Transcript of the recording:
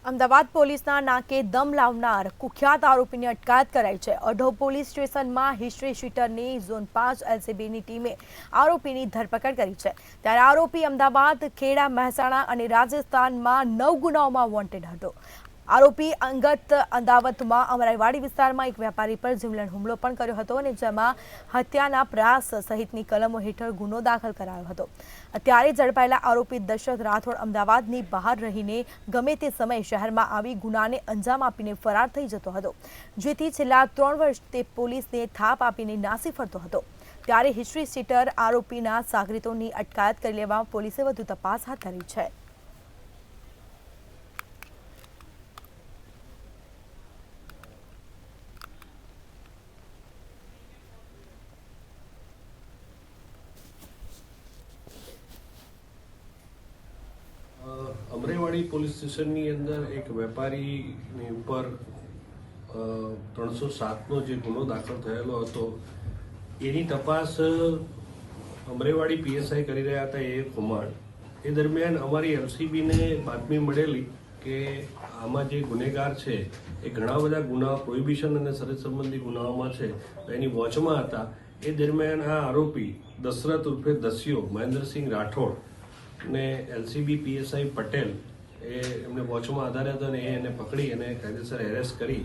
અમદાવાદ પોલીસના નાકે દમ લાવનાર કુખ્યાત આરોપીની અટકાયત કરાઈ છે। અઢો પોલીસ સ્ટેશનમાં હિસ્ટ્રી શીટરની ઝોન 5 એલસીબીની ટીમે આરોપીની ધરપકડ કરી છે। ત્યારે આરોપી અમદાવાદ, ખેડા, મહેસાણા અને રાજસ્થાનમાં 9 ગુનાઓમાં વોન્ટેડ હતો। આરોપી અંગત અદાવતમાં અમરાઈવાડી વિસ્તારમાં એક વેપારી પર જીવલેણ હુમલો પણ કર્યો હતો અને જેમાં હત્યાના પ્રયાસ સહિતની કલમો હેઠળ ગુનો દાખલ કરાયો હતો। ત્યારે ઝડપાયેલા આરોપી દશરથ રાઠોડ અમદાવાદની બહાર રહીને ગમે તે સમયે શહેરમાં આવી ગુનાને અંજામ આપીને ફરાર થઈ જતો હતો, જેથી છેલ્લા 3 વર્ષ તે પોલીસને થાપ આપીને નાસી ફરતો હતો। ત્યારે હિસ્ટ્રી શીટર આરોપીના સાગરીતોની અટકાયત કરી લેવા પોલીસે વધુ તપાસ હાથ ધરી છે। અમરાઈવાડી પોલીસ સ્ટેશનની અંદર એક વેપારીની ઉપર 307નો જે ગુનો દાખલ થયેલો હતો એની તપાસ અમરાઈવાડી પીએસઆઈ કરી રહ્યા હતા એ કુમાર। એ દરમિયાન અમારી એલસીબીને બાતમી મળેલી કે આમાં જે ગુનેગાર છે એ ઘણા બધા ગુનાઓ પ્રોહિબિશન અને શરત સંબંધી ગુનાઓમાં છે, એની વોચમાં હતા। એ દરમિયાન આ આરોપી દશરથ ઉર્ફે દસ્યો મહેન્દ્રસિંહ રાઠોડ ને એલસીબી પીએસઆઈ પટેલ એ એમને વોચમાં આધારે હતા અને એને પકડી અને કાયદેસર એરેસ્ટ કરી